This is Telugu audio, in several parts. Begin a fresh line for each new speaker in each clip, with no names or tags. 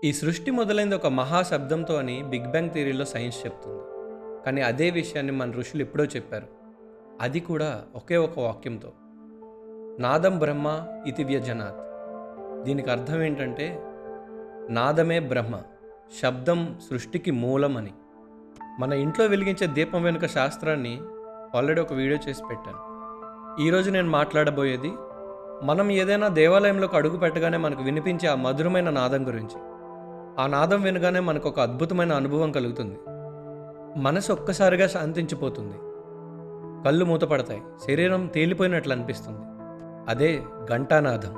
ఈ సృష్టి మొదలైంది ఒక మహాశబ్దంతో అని బిగ్ బ్యాంగ్ థియరీలో సైన్స్ చెప్తుంది. కానీ అదే విషయాన్ని మన ఋషులు ఎప్పుడో చెప్పారు. అది కూడా ఒకే ఒక వాక్యంతో, నాదం బ్రహ్మ ఇతి వ్యజనాత్. దీనికి అర్థం ఏంటంటే నాదమే బ్రహ్మ, శబ్దం సృష్టికి మూలం అని. మన ఇంట్లో వెలిగించే దీపం వెనుక శాస్త్రాన్ని ఆల్రెడీ ఒక వీడియో చేసి పెట్టాను. ఈరోజు నేను మాట్లాడబోయేది మనం ఏదైనా దేవాలయంలోకి అడుగు పెట్టగానే మనకు వినిపించే ఆ మధురమైన నాదం గురించి. ఆ నాదం వినగానే మనకు ఒక అద్భుతమైన అనుభవం కలుగుతుంది. మనసు ఒక్కసారిగా శాంతించిపోతుంది, కళ్ళు మూతపడతాయి, శరీరం తేలిపోయినట్లు అనిపిస్తుంది. అదే ఘంటానాదం.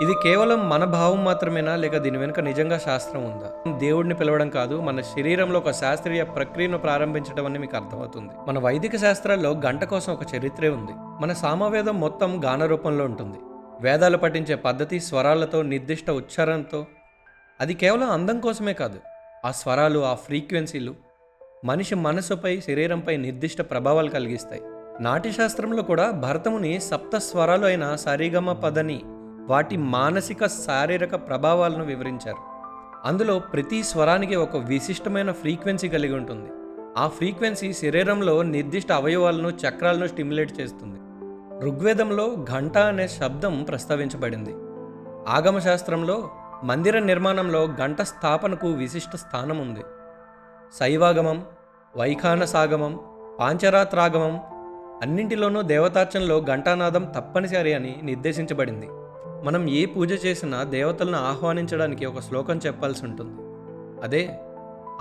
ఇది కేవలం మన భావం మాత్రమేనా, లేక దీని వెనుక నిజంగా శాస్త్రం ఉందా? దేవుడిని పిలవడం కాదు, మన శరీరంలో ఒక శాస్త్రీయ ప్రక్రియను ప్రారంభించడం అని మీకు అర్థమవుతుంది. మన వైదిక శాస్త్రాల్లో గంట కోసం ఒక చరిత్రే ఉంది. మన సామవేదం మొత్తం గాన రూపంలో ఉంటుంది. వేదాలు పఠించే పద్ధతి స్వరాలతో, నిర్దిష్ట ఉచ్చారణతో. అది కేవలం అందం కోసమే కాదు, ఆ స్వరాలు, ఆ ఫ్రీక్వెన్సీలు మనిషి మనసుపై, శరీరంపై నిర్దిష్ట ప్రభావాలు కలిగిస్తాయి. నాట్యశాస్త్రంలో కూడా భరతముని సప్త స్వరాలు అయిన సరిగమ పదని వాటి మానసిక శారీరక ప్రభావాలను వివరించారు. అందులో ప్రతి స్వరానికి ఒక విశిష్టమైన ఫ్రీక్వెన్సీ కలిగి ఉంటుంది. ఆ ఫ్రీక్వెన్సీ శరీరంలో నిర్దిష్ట అవయవాలను, చక్రాలను స్టిమ్యులేట్ చేస్తుంది. ఋగ్వేదంలో ఘంట అనే శబ్దం ప్రస్తావించబడింది. ఆగమశాస్త్రంలో మందిర నిర్మాణంలో గంట స్థాపనకు విశిష్ట స్థానం ఉంది. శైవాగమం, వైఖానసాగమం, పాంచరాత్రాగమం అన్నింటిలోనూ దేవతార్చనలో ఘంటానాదం తప్పనిసరి అని నిర్దేశించబడింది. మనం ఏ పూజ చేసినా దేవతలను ఆహ్వానించడానికి ఒక శ్లోకం చెప్పాల్సి ఉంటుంది. అదే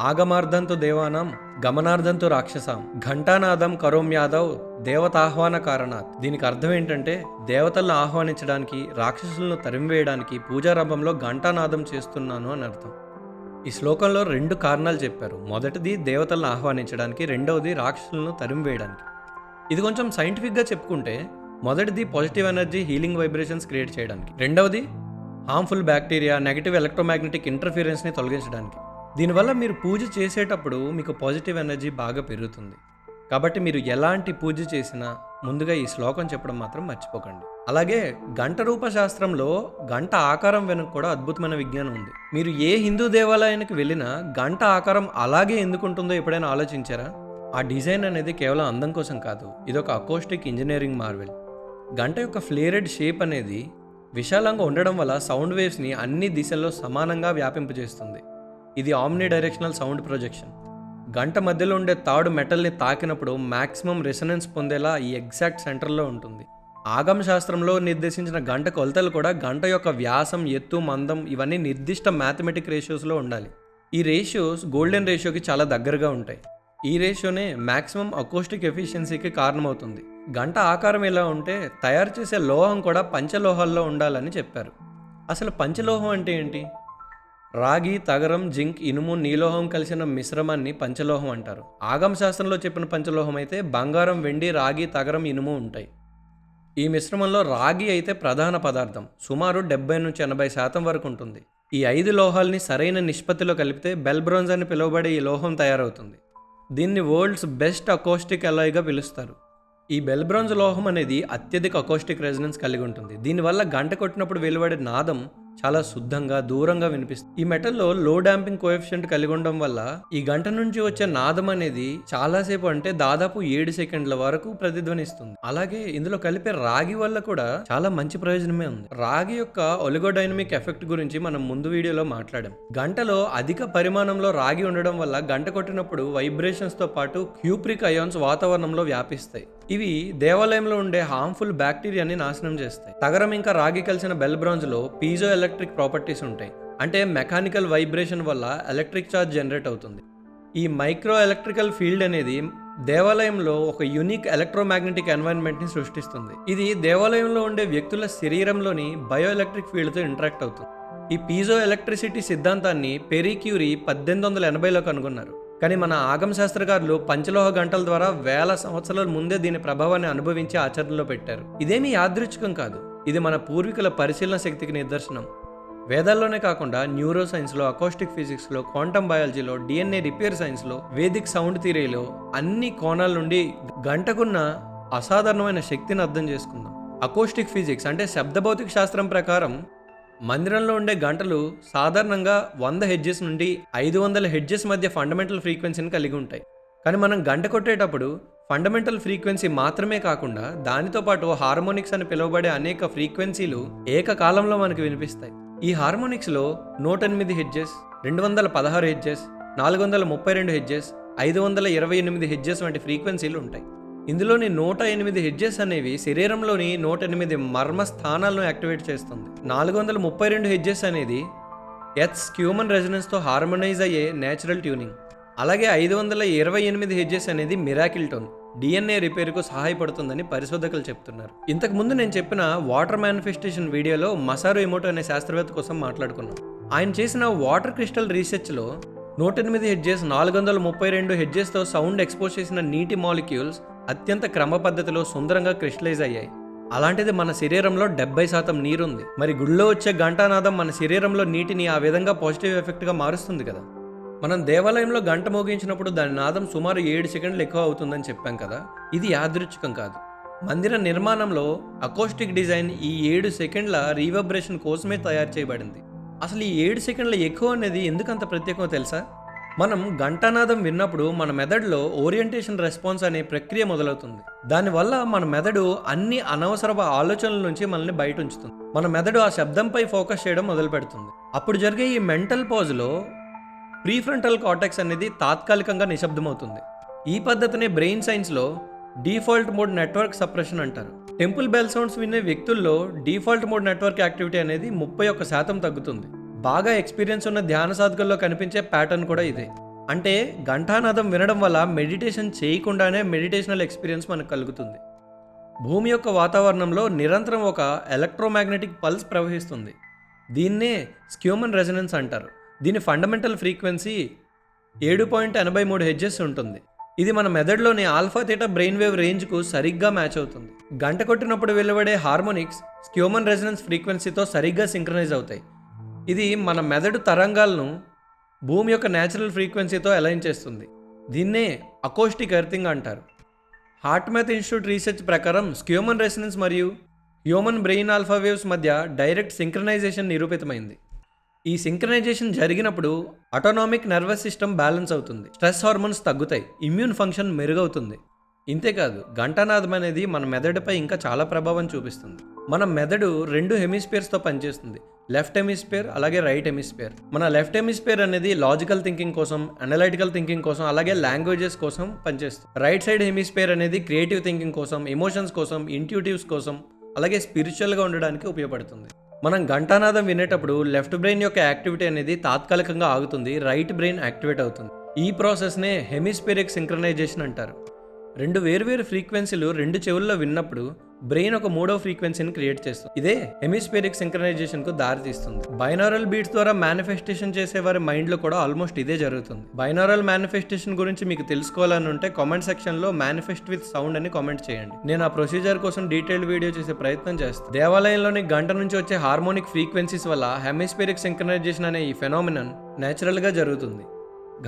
ఆగమార్థంతో దేవానాం గమనార్థంతో రాక్షసాం ఘంటానాదం కరోమ్యాదవ్ దేవతాహ్వాన కారణాత్. దీనికి అర్థం ఏంటంటే దేవతలను ఆహ్వానించడానికి, రాక్షసులను తరిమివేయడానికి పూజారంభంలో ఘంటానాదం చేస్తున్నాను అని అర్థం. ఈ శ్లోకంలో 2 కారణాలు చెప్పారు. మొదటిది దేవతలను ఆహ్వానించడానికి, రెండవది రాక్షసులను తరిమివేయడానికి. ఇది కొంచెం సైంటిఫిక్గా చెప్పుకుంటే, మొదటిది positive energy, healing vibrations create చేయడానికి, రెండవది హార్మ్ఫుల్ బ్యాక్టీరియా, నెగటివ్ ఎలక్ట్రోమాగ్నెటిక్ ఇంటర్ఫిరెన్స్ని తొలగించడానికి. దీనివల్ల మీరు పూజ చేసేటప్పుడు మీకు పాజిటివ్ ఎనర్జీ బాగా పెరుగుతుంది. కాబట్టి మీరు ఎలాంటి పూజ చేసినా ముందుగా ఈ శ్లోకం చెప్పడం మాత్రం మర్చిపోకండి. అలాగే గంట రూప శాస్త్రంలో గంట ఆకారం వెనుక కూడా అద్భుతమైన విజ్ఞానం ఉంది. మీరు ఏ హిందూ దేవాలయానికి వెళ్ళినా గంట ఆకారం అలాగే ఎందుకు ఉంటుందో ఎప్పుడైనా ఆలోచించారా? ఆ డిజైన్ అనేది కేవలం అందం కోసం కాదు, ఇదొక అకోస్టిక్ ఇంజనీరింగ్ మార్వెల్. గంట యొక్క ఫ్లేరెడ్ షేప్ అనేది విశాలంగా ఉండడం వల్ల సౌండ్ వేవ్స్ని అన్ని దిశల్లో సమానంగా వ్యాపింపజేస్తుంది. ఇది ఆమ్ని డైరెక్షనల్ సౌండ్ ప్రొజెక్షన్. గంట మధ్యలో ఉండే తాడు మెటల్ని తాకినప్పుడు మ్యాక్సిమం రెసొనెన్స్ పొందేలా ఈ ఎగ్జాక్ట్ సెంటర్లో ఉంటుంది. ఆగమ శాస్త్రంలో నిర్దేశించిన గంట కొలతలు కూడా గంట యొక్క వ్యాసం, ఎత్తు, మందం ఇవన్నీ నిర్దిష్ట మ్యాథమెటిక్ రేషియోస్లో ఉండాలి. ఈ రేషియోస్ గోల్డెన్ రేషియోకి చాలా దగ్గరగా ఉంటాయి. ఈ రేషియోనే మ్యాక్సిమం అకోస్టిక్ ఎఫిషియన్సీకి కారణమవుతుంది. గంట ఆకారం ఎలా ఉంటే తయారు చేసే లోహం కూడా పంచలోహాల్లో ఉండాలని చెప్పారు. అసలు పంచలోహం అంటే ఏంటి? రాగి, తగరం, జింక్, ఇనుము, నీలోహం కలిసిన మిశ్రమాన్ని పంచలోహం అంటారు. ఆగమ శాస్త్రంలో చెప్పిన పంచలోహం అయితే బంగారం, వెండి, రాగి, తగరం, ఇనుము ఉంటాయి. ఈ మిశ్రమంలో రాగి అయితే ప్రధాన పదార్థం, సుమారు 70-80% వరకు ఉంటుంది. ఈ 5 లోహాల్ని సరైన నిష్పత్తిలో కలిపితే బెల్ బ్రోంజ్ అని పిలువబడే ఈ లోహం తయారవుతుంది. దీన్ని వరల్డ్స్ బెస్ట్ అకోస్టిక్ అలాయ్గా పిలుస్తారు. ఈ బెల్ బ్రోంజ్ లోహం అనేది అత్యధిక అకోస్టిక్ రెజొనెన్స్ కలిగి ఉంటుంది. దీనివల్ల గంట కొట్టినప్పుడు వెలువడే నాదం చాలా శుద్ధంగా, దూరంగా వినిపిస్తుంది. ఈ మెటల్లో లో డాంపింగ్ కోఎఫిషియంట్ కలిగి ఉండడం వల్ల ఈ గంట నుంచి వచ్చే నాదం అనేది చాలాసేపు, అంటే దాదాపు 7 సెకండ్ల వరకు ప్రతిధ్వనిస్తుంది. అలాగే ఇందులో కలిపే రాగి వల్ల కూడా చాలా మంచి ప్రయోజనమే ఉంది. రాగి యొక్క ఒలిగోడైనమిక్ ఎఫెక్ట్ గురించి మనం ముందు వీడియోలో మాట్లాడాం. గంటలో అధిక పరిమాణంలో రాగి ఉండడం వల్ల గంట కొట్టినప్పుడు వైబ్రేషన్స్ తో పాటు క్యూప్రిక్ అయాన్స్ వాతావరణంలో వ్యాపిస్తాయి. ఇవి దేవాలయంలో ఉండే హార్మ్ఫుల్ బ్యాక్టీరియాని నాశనం చేస్తాయి. తగరం ఇంకా రాగి కలిసిన బెల్ బ్రాంజ్ లో పీజో ఎలక్ట్రిక్ ప్రాపర్టీస్ ఉంటాయి. అంటే మెకానికల్ వైబ్రేషన్ వల్ల ఎలక్ట్రిక్ ఛార్జ్ జనరేట్ అవుతుంది. ఈ మైక్రో ఎలక్ట్రికల్ ఫీల్డ్ అనేది దేవాలయంలో ఒక యూనిక్ ఎలక్ట్రోమాగ్నెటిక్ ఎన్వైరన్మెంట్ని సృష్టిస్తుంది. ఇది దేవాలయంలో ఉండే వ్యక్తుల శరీరంలోని బయో ఎలక్ట్రిక్ ఫీల్డ్తో ఇంటరాక్ట్ అవుతుంది. ఈ పీజో ఎలక్ట్రిసిటీ సిద్ధాంతాన్ని పెరీ క్యూరీ 1880లో కనుగొన్నారు. కానీ మన ఆగమ శాస్త్రకారులు పంచలోహ గంటల ద్వారా వేల సంవత్సరాల ముందే దీని ప్రభావాన్ని అనుభవించి ఆచరణలో పెట్టారు. ఇదేమీ యాదృచ్ఛికం కాదు, ఇది మన పూర్వీకుల పరిశీలన శక్తికి నిదర్శనం. వేదాల్లోనే కాకుండా న్యూరో సైన్స్లో, అకోస్టిక్ ఫిజిక్స్లో, క్వాంటమ్ బయాలజీలో, డిఎన్ఏ రిపేర్ సైన్స్లో, వేదిక్ సౌండ్ థియరీలో అన్ని కోణాల నుండి గంటకున్న అసాధారణమైన శక్తిని అర్థం చేసుకుందాం. అకోస్టిక్ ఫిజిక్స్ అంటే శబ్ద భౌతిక శాస్త్రం ప్రకారం మందిరంలో ఉండే గంటలు సాధారణంగా 100 హెడ్జెస్ నుండి 500 హెడ్జెస్ మధ్య ఫండమెంటల్ ఫ్రీక్వెన్సీని కలిగి ఉంటాయి. కానీ మనం గంట కొట్టేటప్పుడు ఫండమెంటల్ ఫ్రీక్వెన్సీ మాత్రమే కాకుండా దానితో పాటు హార్మోనిక్స్ అని పిలువబడే అనేక ఫ్రీక్వెన్సీలు ఏకకాలంలో మనకు వినిపిస్తాయి. ఈ హార్మోనిక్స్లో 108 హెడ్జెస్, 216 హెడ్జెస్, 432 హెడ్జెస్, 528 హెడ్జెస్ వంటి ఫ్రీక్వెన్సీలు ఉంటాయి. ఇందులోని 108 హెడ్జెస్ అనేవి శరీరంలోని 108 మర్మ స్థానాలను యాక్టివేట్ చేస్తుంది. 432 హెడ్జెస్ అనేది ఎర్త్స్ హ్యూమన్ రెజొనెన్స్తో హార్మోనైజ్ అయ్యే నేచురల్ ట్యూనింగ్. అలాగే 528 హెడ్జెస్ అనేది మిరాకిల్ టోన్, డిఎన్ఏ రిపేర్కు సహాయపడుతుందని పరిశోధకులు చెప్తున్నారు. ఇంతకుముందు నేను చెప్పిన వాటర్ మేనిఫెస్టేషన్ వీడియోలో మసారు ఎమోటో అనే శాస్త్రవేత్త కోసం మాట్లాడుకున్నాం. ఆయన చేసిన వాటర్ క్రిస్టల్ రీసెర్చ్లో 108 హెడ్జెస్, 432 హెడ్జెస్తో సౌండ్ ఎక్స్పోజ్ చేసిన నీటి మాలిక్యూల్స్ అత్యంత క్రమ పద్ధతిలో సుందరంగా క్రిస్టలైజ్ అయ్యాయి. అలాంటిది మన శరీరంలో 70% నీరుంది. మరి గుళ్ళో వచ్చే ఘంటానాదం మన శరీరంలో నీటిని ఆ విధంగా పాజిటివ్ ఎఫెక్ట్గా మారుస్తుంది కదా. మనం దేవాలయంలో గంట మోగించినప్పుడు దాని నాదం సుమారు 7 సెకండ్లు ఎక్కువ అవుతుందని చెప్పాం కదా. ఇది యాదృచ్ఛికం కాదు. మందిర నిర్మాణంలో అకోస్టిక్ డిజైన్ ఈ 7 సెకండ్ల రీవైబ్రేషన్ కోసమే తయారు చేయబడింది. అసలు ఈ 7 సెకండ్ల ఎక్కువ అనేది ఎందుకంత ప్రత్యేకమో తెలుసా? మనం ఘంటానాదం విన్నప్పుడు మన మెదడులో ఓరియంటేషన్ రెస్పాన్స్ అనే ప్రక్రియ మొదలవుతుంది. దానివల్ల మన మెదడు అన్ని అనవసర ఆలోచనల నుంచి మనల్ని బయట ఉంచుతుంది. మన మెదడు ఆ శబ్దంపై ఫోకస్ చేయడం మొదలు పెడుతుంది. అప్పుడు జరిగే ఈ మెంటల్ పాజ్లో ప్రీఫ్రంటల్ కార్టెక్స్ అనేది తాత్కాలికంగా నిశ్శబ్దమవుతుంది. ఈ పద్ధతిని బ్రెయిన్ సైన్స్లో డిఫాల్ట్ మోడ్ నెట్వర్క్ సప్రెషన్ అంటారు. టెంపుల్ బెల్ సౌండ్స్ వినే వ్యక్తుల్లో డిఫాల్ట్ మోడ్ నెట్వర్క్ యాక్టివిటీ అనేది 31% తగ్గుతుంది. బాగా ఎక్స్పీరియన్స్ ఉన్న ధ్యాన సాధకుల్లో కనిపించే ప్యాటర్న్ కూడా ఇదే. అంటే ఘంటానాదం వినడం వల్ల మెడిటేషన్ చేయకుండానే మెడిటేషనల్ ఎక్స్పీరియన్స్ మనకు కలుగుతుంది. భూమి యొక్క వాతావరణంలో నిరంతరం ఒక ఎలక్ట్రోమాగ్నెటిక్ పల్స్ ప్రవహిస్తుంది. దీన్నే హ్యూమన్ రెజొనెన్స్ అంటారు. దీని ఫండమెంటల్ ఫ్రీక్వెన్సీ 7.83 హెడ్జెస్ ఉంటుంది. ఇది మన మెదడులోని ఆల్ఫా థీటా బ్రెయిన్ వేవ్ రేంజ్కు సరిగ్గా మ్యాచ్ అవుతుంది. గంట కొట్టినప్పుడు వెలువడే హార్మోనిక్స్ హ్యూమన్ రెజొనెన్స్ ఫ్రీక్వెన్సీతో సరిగ్గా సింక్రనైజ్ అవుతాయి. ఇది మన మెదడు తరంగాలను భూమి యొక్క న్యాచురల్ ఫ్రీక్వెన్సీతో అలైన్ చేస్తుంది. దీన్నే అకోస్టిక్ ఎర్తింగ్ అంటారు. హార్ట్ మ్యాథ్ ఇన్స్టిట్యూట్ రీసెర్చ్ ప్రకారం హ్యూమన్ రెసొనెన్స్ మరియు హ్యూమన్ బ్రెయిన్ ఆల్ఫా వేవ్స్ మధ్య డైరెక్ట్ సింక్రనైజేషన్ నిరూపితమైంది. ఈ సింక్రనైజేషన్ జరిగినప్పుడు ఆటోనామిక్ నర్వస్ సిస్టమ్ బ్యాలెన్స్ అవుతుంది, స్ట్రెస్ హార్మోన్స్ తగ్గుతాయి, ఇమ్యూన్ ఫంక్షన్ మెరుగవుతుంది. ఇంతేకాదు ఘంటానాదం అనేది మన మెదడుపై ఇంకా చాలా ప్రభావం చూపిస్తుంది. మన మెదడు 2 హెమిస్ఫియర్స్తో పనిచేస్తుంది, లెఫ్ట్ హెమిస్ఫియర్ అలాగే రైట్ హెమిస్ఫియర్. మన లెఫ్ట్ హెమిస్ఫియర్ అనేది లాజికల్ థింకింగ్ కోసం, అనలైటికల్ థింకింగ్ కోసం అలాగే లాంగ్వేజెస్ కోసం పనిచేస్తుంది. రైట్ సైడ్ హెమిస్ఫియర్ అనేది క్రియేటివ్ థింకింగ్ కోసం, ఎమోషన్స్ కోసం, ఇంట్యూటివ్స్ కోసం అలాగే స్పిరిచువల్గా ఉండడానికి ఉపయోగపడుతుంది. మనం ఘంటానాదం వినేటప్పుడు లెఫ్ట్ బ్రెయిన్ యొక్క యాక్టివిటీ అనేది తాత్కాలికంగా ఆగుతుంది, రైట్ బ్రెయిన్ యాక్టివేట్ అవుతుంది. ఈ ప్రాసెస్నే హెమిస్ఫియరిక్ సింక్రనైజేషన్ అంటారు. 2 వేర్వేరు ఫ్రీక్వెన్సీలు 2 చెవుల్లో విన్నప్పుడు బ్రెయిన్ ఒక 3వ ఫ్రీక్వెన్సీని క్రియేట్ చేస్తుంది. ఇదే హెమిస్ఫియరిక్ సింక్రనైజేషన్ కు దారితీస్తుంది. బైనారల్ బీట్స్ ద్వారా మేనిఫెస్టేషన్ చేసే వారి మైండ్ లో కూడా ఆల్మోస్ట్ ఇదే జరుగుతుంది. బైనారల్ మేనిఫెస్టేషన్ గురించి మీకు తెలుసుకోవాలని ఉంటే కామెంట్ సెక్షన్ లో మేనిఫెస్ట్ విత్ సౌండ్ అని కామెంట్ చేయండి. నేను ఆ ప్రొసీజర్ కోసం డీటెయిల్డ్ వీడియో చేసే ప్రయత్నం చేస్తాను. దేవాలయంలోని గంట నుంచి వచ్చే హార్మోనిక్ ఫ్రీక్వెన్సీస్ వల్ల హెమిస్ఫియరిక్ సింక్రనైజేషన్ అనే ఈ ఫెనామినన్ నేచురల్ గా జరుగుతుంది.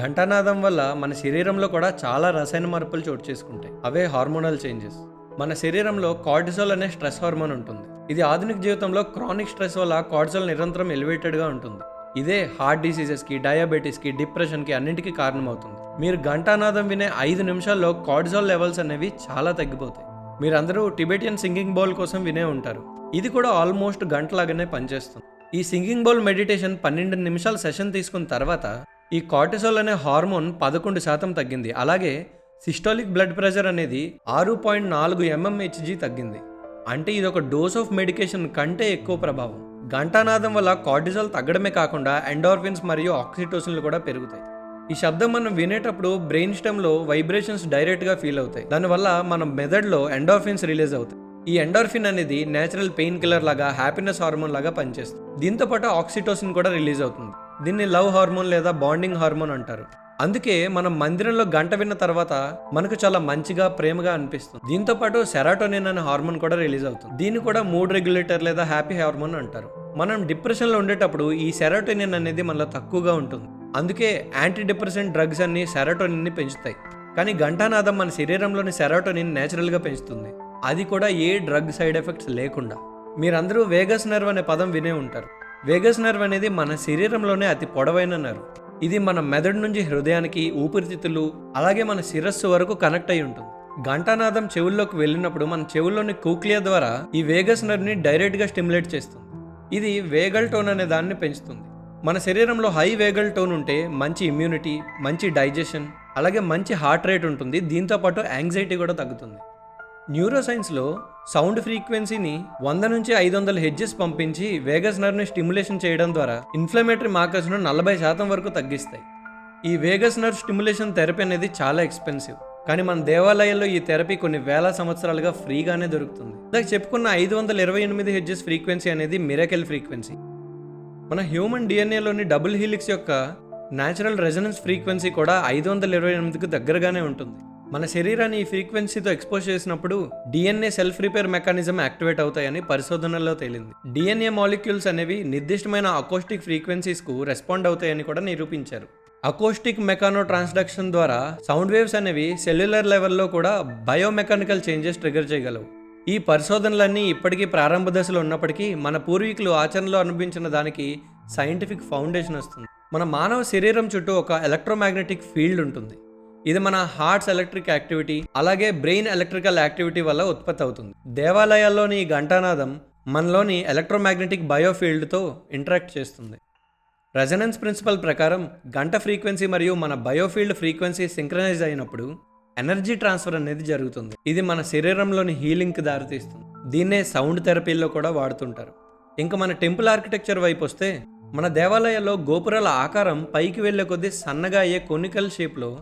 ఘంటానాదం వల్ల మన శరీరంలో కూడా చాలా రసాయన మార్పులు చోటు చేసుకుంటాయి. అవే హార్మోనల్ చేంజెస్. మన శరీరంలో కార్టిసోల్ అనే స్ట్రెస్ హార్మోన్ ఉంటుంది. ఇది ఆధునిక జీవితంలో క్రానిక్ స్ట్రెస్ వల్ల కార్టిసోల్ నిరంతరం ఎలివేటెడ్గా ఉంటుంది. ఇదే హార్ట్ డిసీజెస్కి, డయాబెటీస్కి, డిప్రెషన్కి అన్నింటికీ కారణమవుతుంది. మీరు ఘంటానాదం వినే 5 నిమిషాల్లో కార్టిసోల్ లెవెల్స్ అనేవి చాలా తగ్గిపోతాయి. మీరందరూ టిబెటియన్ సింగింగ్ బౌల్ కోసం వినే ఉంటారు. ఇది కూడా ఆల్మోస్ట్ గంటలాగానే పనిచేస్తుంది. ఈ సింగింగ్ బౌల్ మెడిటేషన్ 12 నిమిషాల సెషన్ తీసుకున్న తర్వాత ఈ కార్టిసోల్ అనే హార్మోన్ 11% తగ్గింది. అలాగే సిస్టోలిక్ బ్లడ్ ప్రెషర్ అనేది 6.4 mmHg తగ్గింది. అంటే ఇది ఒక డోస్ ఆఫ్ మెడికేషన్ కంటే ఎక్కువ ప్రభావం. ఘంటానాదం వల్ల కార్టిసోల్ తగ్గడమే కాకుండా ఎండార్ఫిన్స్ మరియు ఆక్సిటోసిన్లు కూడా పెరుగుతాయి. ఈ శబ్దం మనం వినేటప్పుడు బ్రెయిన్ స్టెమ్లో వైబ్రేషన్స్ డైరెక్ట్గా ఫీల్ అవుతాయి. దానివల్ల మన మెదడులో ఎండార్ఫిన్స్ రిలీజ్ అవుతాయి. ఈ ఎండార్ఫిన్ అనేది నేచురల్ పెయిన్ కిల్లర్ లాగా, హ్యాపీనెస్ హార్మోన్ లాగా పనిచేస్తుంది. దీంతో పాటు ఆక్సిటోసిన్ కూడా రిలీజ్ అవుతుంది. దీన్ని లవ్ హార్మోన్ లేదా బాండింగ్ హార్మోన్ అంటారు. అందుకే మనం మందిరంలో గంట విన్న తర్వాత మనకు చాలా మంచిగా, ప్రేమగా అనిపిస్తుంది. దీంతో పాటు సెరాటోనిన్ అనే హార్మోన్ కూడా రిలీజ్ అవుతుంది. దీన్ని కూడా మూడ్ రెగ్యులేటర్ లేదా హ్యాపీ హార్మోన్ అంటారు. మనం డిప్రెషన్లో ఉండేటప్పుడు ఈ సెరాటోనిన్ అనేది మనలో తక్కువగా ఉంటుంది. అందుకే యాంటీ డిప్రెసెంట్ డ్రగ్స్ అన్ని సెరాటోనిన్ని పెంచుతాయి. కానీ ఘంటానాదం మన శరీరంలోని సెరాటోనిన్ నేచురల్గా పెంచుతుంది. అది కూడా ఏ డ్రగ్ సైడ్ ఎఫెక్ట్స్ లేకుండా. మీరందరూ వేగస్ నర్వ్ అనే పదం వినే ఉంటారు. వేగస్ నర్వ్ అనేది మన శరీరంలోనే అతి పొడవైన నర్వ్. ఇది మన మెదడు నుంచి హృదయానికి, ఊపిరితిత్తులు, అలాగే మన శిరస్సు వరకు కనెక్ట్ అయి ఉంటుంది. ఘంటానాదం చెవుల్లోకి వెళ్ళినప్పుడు మన చెవుల్లోని కోక్లియా ద్వారా ఈ వేగస్ నర్వ్ని డైరెక్ట్గా స్టిమ్యులేట్ చేస్తుంది. ఇది వేగల్ టోన్ అనే దాన్ని పెంచుతుంది. మన శరీరంలో హై వేగల్ టోన్ ఉంటే మంచి ఇమ్యూనిటీ, మంచి డైజెషన్, అలాగే మంచి హార్ట్ రేట్ ఉంటుంది. దీంతోపాటు యాంగ్జైటీ కూడా తగ్గుతుంది. న్యూరోసైన్స్లో సౌండ్ ఫ్రీక్వెన్సీని 100 నుంచి 500 హెడ్జెస్ పంపించి వేగస్ నర్వ్ని స్టిమ్యులేషన్ చేయడం ద్వారా ఇన్ఫ్లమేటరీ మార్కర్స్ను 40% వరకు తగ్గిస్తాయి. ఈ వేగస్ నర్వ్ స్టిమ్యులేషన్ థెరపీ అనేది చాలా ఎక్స్పెన్సివ్, కానీ మన దేవాలయాల్లో ఈ థెరపీ కొన్ని వేల సంవత్సరాలుగా ఫ్రీగానే దొరుకుతుంది. ఇందాక చెప్పుకున్న 528 హెడ్జెస్ ఫ్రీక్వెన్సీ అనేది మిరకల్ ఫ్రీక్వెన్సీ. మన హ్యూమన్ డిఎన్ఏలోని డబుల్ హీలిక్స్ యొక్క న్యాచురల్ రెజొనెన్స్ ఫ్రీక్వెన్సీ కూడా 528కు దగ్గరగానే ఉంటుంది. మన శరీరాన్ని ఈ ఫ్రీక్వెన్సీతో ఎక్స్పోజ్ చేసినప్పుడు DNA self repair mechanism activate అవుతాయని పరిశోధనల్లో తేలింది. డిఎన్ఏ మాలిక్యూల్స్ అనేవి నిర్దిష్టమైన అకోస్టిక్ ఫ్రీక్వెన్సీస్కు రెస్పాండ్ అవుతాయని కూడా నిరూపించారు. అకోస్టిక్ మెకానో ట్రాన్స్డక్షన్ ద్వారా సౌండ్ వేవ్స్ అనేవి సెల్యులర్ లెవెల్లో కూడా బయోమెకానికల్ చేంజెస్ ట్రిగర్ చేయగలవు. ఈ పరిశోధనలన్నీ ఇప్పటికీ ప్రారంభ దశలో ఉన్నప్పటికీ మన పూర్వీకులు ఆచరణలో అనుభవించిన దానికి సైంటిఫిక్ ఫౌండేషన్ వస్తుంది. మన మానవ శరీరం చుట్టూ ఒక ఎలక్ట్రోమాగ్నెటిక్ ఫీల్డ్ ఉంటుంది. ఇది మన హార్ట్స్ ఎలక్ట్రిక్ యాక్టివిటీ, అలాగే బ్రెయిన్ ఎలక్ట్రికల్ యాక్టివిటీ వల్ల ఉత్పత్తి అవుతుంది. దేవాలయాల్లోని ఈ ఘంటానాదం మనలోని ఎలక్ట్రోమాగ్నెటిక్ బయోఫీల్డ్తో ఇంటరాక్ట్ చేస్తుంది. రెజనెన్స్ ప్రిన్సిపల్ ప్రకారం గంట ఫ్రీక్వెన్సీ మరియు మన బయోఫీల్డ్ ఫ్రీక్వెన్సీ సింక్రనైజ్ అయినప్పుడు ఎనర్జీ ట్రాన్స్ఫర్ అనేది జరుగుతుంది. ఇది మన శరీరంలోని హీలింగ్కి దారితీస్తుంది. దీన్నే సౌండ్ థెరపీలో కూడా వాడుతుంటారు. ఇంకా మన టెంపుల్ ఆర్కిటెక్చర్ వైపు వస్తే మన దేవాలయాల్లో గోపురాల ఆకారం పైకి వెళ్లే కొద్దీ సన్నగా అయ్యే కోనికల్ షేప్లో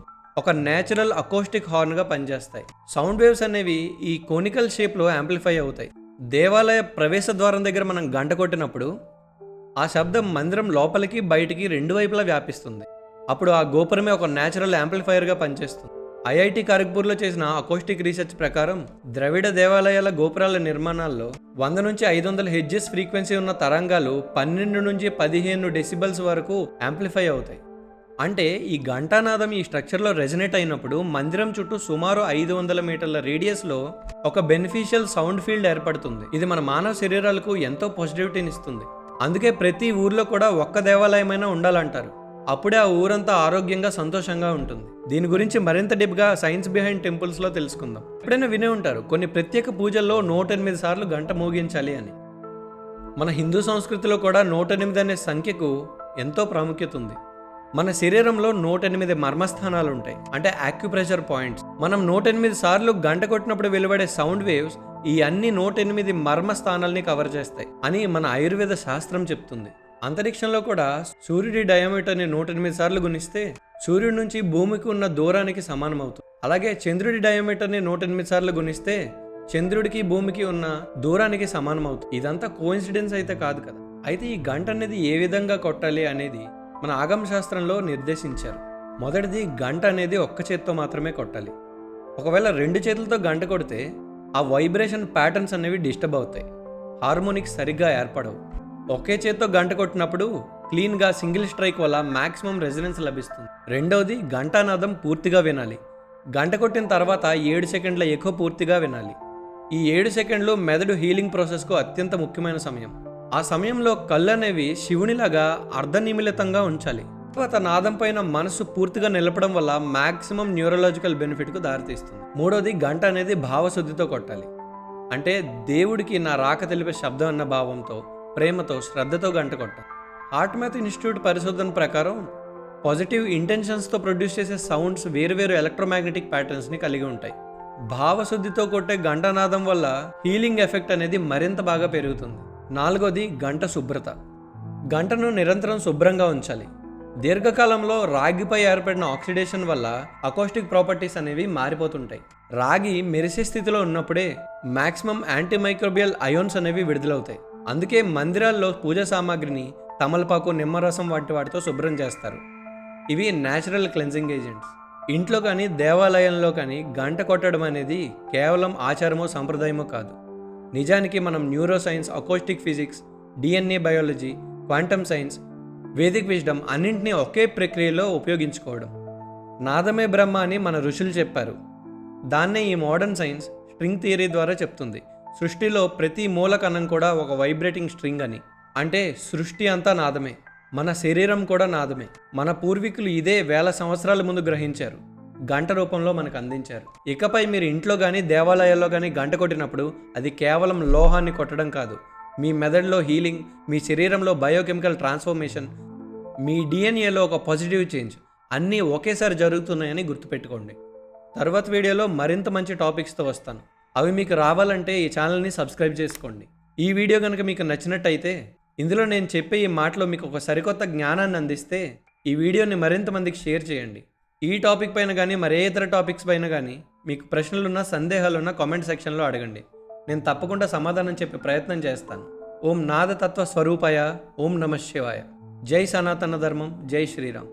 ఒక నేచురల్ అకోస్టిక్ హార్న్గా పనిచేస్తాయి. సౌండ్ వేవ్స్ అనేవి ఈ కోనికల్ షేప్లో యాంప్లిఫై అవుతాయి. దేవాలయ ప్రవేశ ద్వారం దగ్గర మనం గంట కొట్టినప్పుడు ఆ శబ్దం మందిరం లోపలికి బయటికి రెండు వైపులా వ్యాపిస్తుంది. అప్పుడు ఆ గోపురమే ఒక నేచురల్ యాంప్లిఫైయర్గా పనిచేస్తుంది. ఐఐటి ఖరగ్పూర్లో చేసిన అకోస్టిక్ రీసెర్చ్ ప్రకారం ద్రవిడ దేవాలయాల గోపురాల నిర్మాణాల్లో 100 నుంచి 500 హెడ్జెస్ ఫ్రీక్వెన్సీ ఉన్న తరంగాలు 12 నుంచి 15 డెసిబల్స్ వరకు యాంప్లిఫై అవుతాయి. అంటే ఈ ఘంటానాదం ఈ స్ట్రక్చర్లో రెజనేట్ అయినప్పుడు మందిరం చుట్టూ సుమారు 500 మీటర్ల రేడియస్లో ఒక బెనిఫిషియల్ సౌండ్ ఫీల్డ్ ఏర్పడుతుంది. ఇది మన మానవ శరీరాలకు ఎంతో పాజిటివిటీని ఇస్తుంది. అందుకే ప్రతి ఊర్లో కూడా ఒక్క దేవాలయమైనా ఉండాలంటారు. అప్పుడే ఆ ఊరంతా ఆరోగ్యంగా, సంతోషంగా ఉంటుంది. దీని గురించి మరింత డీప్గా సైన్స్ బిహైండ్ టెంపుల్స్లో తెలుసుకుందాం. ఎప్పుడైనా వినే ఉంటారు కొన్ని ప్రత్యేక పూజల్లో 108 సార్లు గంట మోగించాలి అని. మన హిందూ సంస్కృతిలో కూడా 108 అనే సంఖ్యకు ఎంతో ప్రాముఖ్యత ఉంది. మన శరీరంలో 108 మర్మస్థానాలు ఉంటాయి, అంటే యాక్యుప్రెషర్ పాయింట్స్. మనం 108 సార్లు గంట కొట్టినప్పుడు వెలువడే సౌండ్ వేవ్స్ ఈ అన్ని 108 మర్మస్థానాల్ని కవర్ చేస్తాయి అని మన ఆయుర్వేద శాస్త్రం చెప్తుంది. అంతరిక్షంలో కూడా సూర్యుడి డయామీటర్ని 108 సార్లు గుణిస్తే సూర్యుడి నుంచి భూమికి ఉన్న దూరానికి సమానం అవుతుంది. అలాగే చంద్రుడి డయామీటర్ని 108 సార్లు గుణిస్తే చంద్రుడికి భూమికి ఉన్న దూరానికి సమానం అవుతుంది. ఇదంతా కోఇన్సిడెన్స్ అయితే కాదు కదా. అయితే ఈ గంట అనేది ఏ విధంగా కొట్టాలి అనేది మన ఆగమ శాస్త్రంలో నిర్దేశించారు. మొదటిది, గంట అనేది ఒక్క చేత్తో మాత్రమే కొట్టాలి. ఒకవేళ 2 చేతులతో గంట కొడితే ఆ వైబ్రేషన్ ప్యాటర్న్స్ అనేవి డిస్టర్బ్ అవుతాయి, హార్మోనిక్స్ సరిగ్గా ఏర్పడవు. ఒకే చేత్తో గంట కొట్టినప్పుడు క్లీన్గా సింగిల్ స్ట్రైక్ వల్ల మ్యాక్సిమం రెజొనెన్స్ లభిస్తుంది. రెండవది, ఘంటానాదం పూర్తిగా వినాలి. గంట కొట్టిన తర్వాత 7 సెకండ్ల ఎకో పూర్తిగా వినాలి. ఈ 7 సెకండ్లు మెదడు హీలింగ్ ప్రాసెస్కు అత్యంత ముఖ్యమైన సమయం. ఆ సమయంలో కళ్ళు అనేవి శివునిలాగా అర్ధనిమిళితంగా ఉంచాలి. తర్వాత నాదం పైన మనసు పూర్తిగా నిలపడం వల్ల మ్యాక్సిమం న్యూరలాజికల్ బెనిఫిట్కు దారితీస్తుంది. మూడోది, గంట అనేది భావశుద్ధితో కొట్టాలి. అంటే దేవుడికి నా రాక తెలిపే శబ్దం అన్న భావంతో, ప్రేమతో, శ్రద్ధతో గంట కొట్టాలి. హార్ట్ మ్యాథ్ ఇన్స్టిట్యూట్ పరిశోధన ప్రకారం పాజిటివ్ ఇంటెన్షన్స్తో ప్రొడ్యూస్ చేసే సౌండ్స్ వేరువేరు ఎలక్ట్రోమాగ్నెటిక్ ప్యాటర్న్స్ని కలిగి ఉంటాయి. భావశుద్ధితో కొట్టే గంటనాదం వల్ల హీలింగ్ ఎఫెక్ట్ అనేది మరింత బాగా పెరుగుతుంది. నాలుగోది, గంట శుభ్రత. గంటను నిరంతరం శుభ్రంగా ఉంచాలి. దీర్ఘకాలంలో రాగిపై ఏర్పడిన ఆక్సిడేషన్ వల్ల అకోస్టిక్ ప్రాపర్టీస్ అనేవి మారిపోతుంటాయి. రాగి మెరిసే స్థితిలో ఉన్నప్పుడే మ్యాక్సిమం యాంటీమైక్రోబియల్ అయోన్స్ అనేవి విడుదలవుతాయి. అందుకే మందిరాల్లో పూజా సామాగ్రిని తమలపాకు, నిమ్మరసం వంటి వాటితో శుభ్రం చేస్తారు. ఇవి న్యాచురల్ క్లెన్జింగ్ ఏజెంట్స్. ఇంట్లో కానీ దేవాలయంలో కానీ గంట కొట్టడం అనేది కేవలం ఆచారమో సంప్రదాయమో కాదు. నిజానికి మనం neuro science, acoustic physics, DNA biology, quantum science, Vedic wisdom అన్నింటినీ ఒకే ప్రక్రియలో ఉపయోగించుకోవడం. నాదమే బ్రహ్మ అని మన ఋషులు చెప్పారు. దాన్నే ఈ మోడర్న్ సైన్స్ స్ట్రింగ్ థియరీ ద్వారా చెప్తుంది. సృష్టిలో ప్రతి మూలకణం కూడా ఒక వైబ్రేటింగ్ స్ట్రింగ్ అని. అంటే సృష్టి అంతా నాదమే, మన శరీరం కూడా నాదమే. మన పూర్వీకులు ఇదే వేల సంవత్సరాల ముందు గ్రహించారు, గంట రూపంలో మనకు అందించారు. ఇకపై మీరు ఇంట్లో కానీ దేవాలయాల్లో కానీ గంట కొట్టినప్పుడు అది కేవలం లోహాన్ని కొట్టడం కాదు, మీ మెదడులో హీలింగ్, మీ శరీరంలో బయోకెమికల్ ట్రాన్స్ఫర్మేషన్, మీ డిఎన్ఏలో ఒక పాజిటివ్ చేంజ్ అన్నీ ఒకేసారి జరుగుతున్నాయని గుర్తుపెట్టుకోండి. తర్వాత వీడియోలో మరింత మంచి టాపిక్స్తో వస్తాను. అవి మీకు రావాలంటే ఈ ఛానల్ని సబ్స్క్రైబ్ చేసుకోండి. ఈ వీడియో కనుక మీకు నచ్చినట్టయితే, ఇందులో నేను చెప్పే ఈ మాటలో మీకు ఒక సరికొత్త జ్ఞానాన్ని అందిస్తే ఈ వీడియోని మరింత మందికి షేర్ చేయండి. ఈ టాపిక్ పైన కానీ మరే ఇతర టాపిక్స్ పైన కానీ మీకు ప్రశ్నలున్నా సందేహాలున్నా కామెంట్ సెక్షన్లో అడగండి. నేను తప్పకుండా సమాధానం చెప్పే ప్రయత్నం చేస్తాను. ఓం నాదతత్వ స్వరూపాయ, ఓం నమః శివాయ. జై సనాతన ధర్మం, జై శ్రీరామ్.